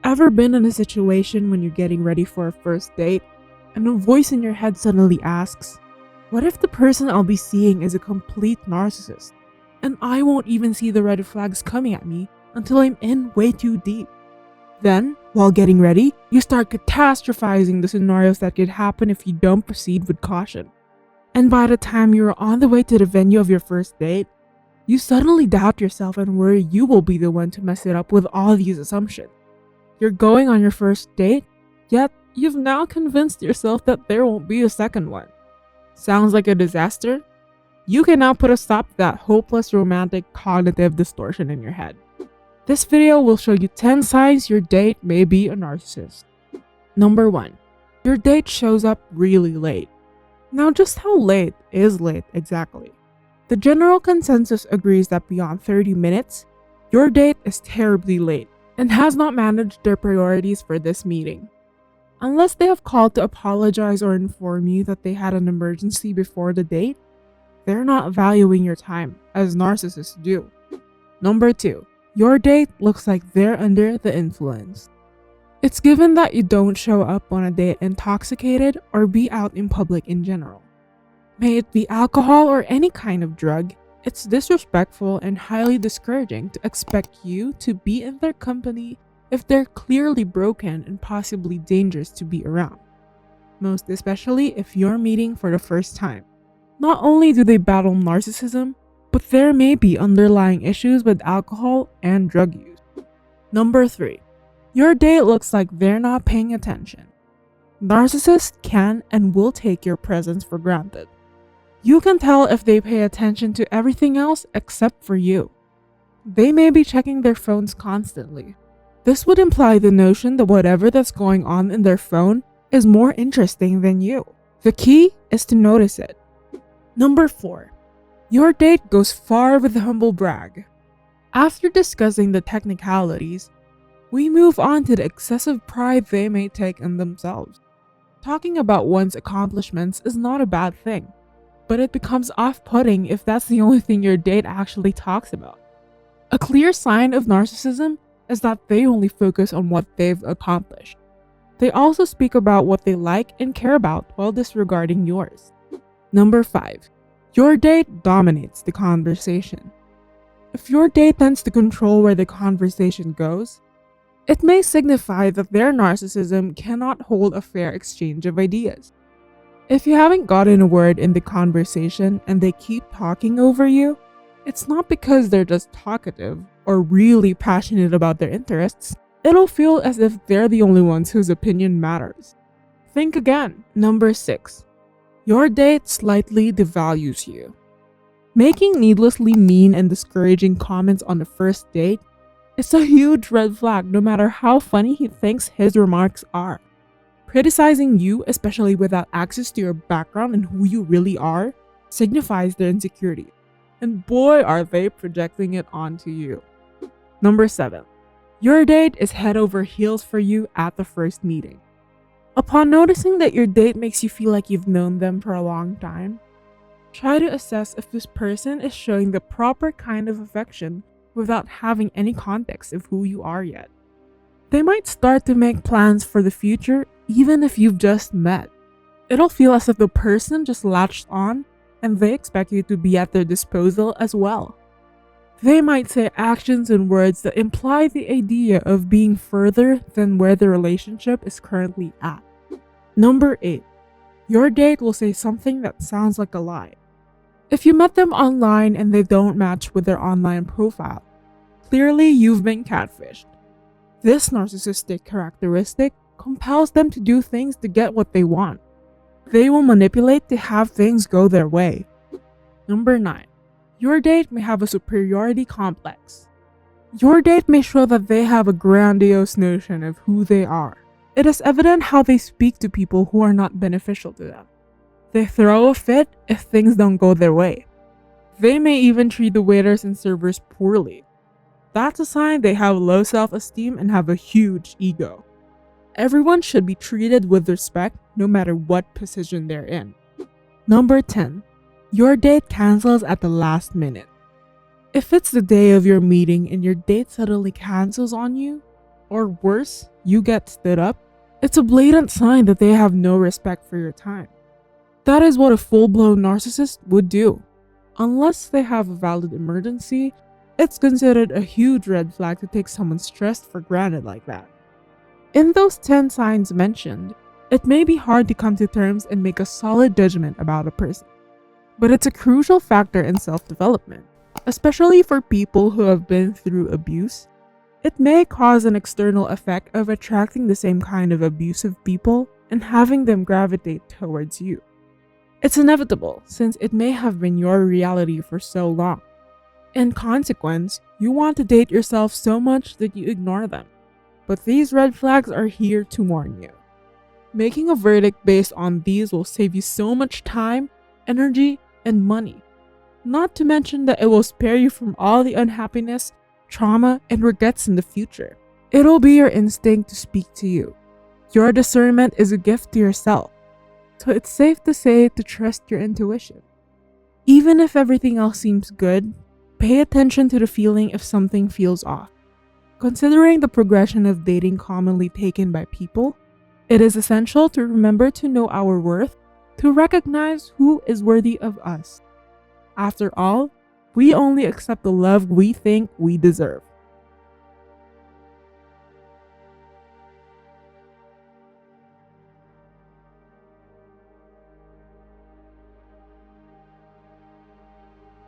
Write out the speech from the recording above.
ever been in a situation when you're getting ready for a first date and a voice in your head suddenly asks, what if the person I'll be seeing is a complete narcissist and I won't even see the red flags coming at me until I'm in way too deep? Then, while getting ready, you start catastrophizing the scenarios that could happen if you don't proceed with caution. And by the time you're on the way to the venue of your first date, you suddenly doubt yourself and worry you will be the one to mess it up with all these assumptions. You're going on your first date, yet you've now convinced yourself that there won't be a second one. Sounds like a disaster? You can now put a stop to that hopeless romantic cognitive distortion in your head. This video will show you 10 signs your date may be a narcissist. Number 1. Your date shows up really late. Now, just how late is late exactly? The general consensus agrees that beyond 30 minutes, your date is terribly late and has not managed their priorities for this meeting. Unless they have called to apologize or inform you that they had an emergency before the date, they're not valuing your time, as narcissists do. Number 2. Your date looks like they're under the influence. It's given that you don't show up on a date intoxicated or be out in public in general. May it be alcohol or any kind of drug, it's disrespectful and highly discouraging to expect you to be in their company if they're clearly broken and possibly dangerous to be around. Most especially if you're meeting for the first time. Not only do they battle narcissism, but there may be underlying issues with alcohol and drug use. Number 3. Your date looks like they're not paying attention. Narcissists can and will take your presence for granted. You can tell if they pay attention to everything else except for you. They may be checking their phones constantly. This would imply the notion that whatever that's going on in their phone is more interesting than you. The key is to notice it. Number 4. Your date goes far with the humblebrag. After discussing the technicalities, we move on to the excessive pride they may take in themselves. Talking about one's accomplishments is not a bad thing, but it becomes off-putting if that's the only thing your date actually talks about. A clear sign of narcissism is that they only focus on what they've accomplished. They also speak about what they like and care about while disregarding yours. Number 5. Your date dominates the conversation. If your date tends to control where the conversation goes, it may signify that their narcissism cannot hold a fair exchange of ideas. If you haven't gotten a word in the conversation and they keep talking over you, it's not because they're just talkative or really passionate about their interests. It'll feel as if they're the only ones whose opinion matters. Think again. Number 6. Your date slightly devalues you. Making needlessly mean and discouraging comments on the first date is a huge red flag no matter how funny he thinks his remarks are. Criticizing you, especially without access to your background and who you really are, signifies their insecurity. And boy, are they projecting it onto you. Number 7. Your date is head over heels for you at the first meeting. Upon noticing that your date makes you feel like you've known them for a long time, try to assess if this person is showing the proper kind of affection without having any context of who you are yet. They might start to make plans for the future even if you've just met. It'll feel as if the person just latched on and they expect you to be at their disposal as well. They might say actions and words that imply the idea of being further than where the relationship is currently at. Number 8. Your date will say something that sounds like a lie. If you met them online and they don't match with their online profile, clearly you've been catfished. This narcissistic characteristic compels them to do things to get what they want. They will manipulate to have things go their way. Number 9. Your date may have a superiority complex. Your date may show that they have a grandiose notion of who they are. It is evident how they speak to people who are not beneficial to them. They throw a fit if things don't go their way. They may even treat the waiters and servers poorly. That's a sign they have low self-esteem and have a huge ego. Everyone should be treated with respect no matter what position they're in. Number 10. Your date cancels at the last minute. If it's the day of your meeting and your date suddenly cancels on you, or worse, you get stood up, it's a blatant sign that they have no respect for your time. That is what a full-blown narcissist would do. Unless they have a valid emergency, it's considered a huge red flag to take someone's trust for granted like that. In those 10 signs mentioned, it may be hard to come to terms and make a solid judgment about a person. But it's a crucial factor in self-development, especially for people who have been through abuse. It may cause an external effect of attracting the same kind of abusive people and having them gravitate towards you. It's inevitable since it may have been your reality for so long. In consequence, you want to date yourself so much that you ignore them. But these red flags are here to warn you. Making a verdict based on these will save you so much time, energy, and money. Not to mention that it will spare you from all the unhappiness, trauma, and regrets in the future. It'll be your instinct to speak to you. Your discernment is a gift to yourself, so it's safe to say to trust your intuition. Even if everything else seems good, pay attention to the feeling if something feels off. Considering the progression of dating commonly taken by people, it is essential to remember to know our worth, to recognize who is worthy of us. After all, we only accept the love we think we deserve.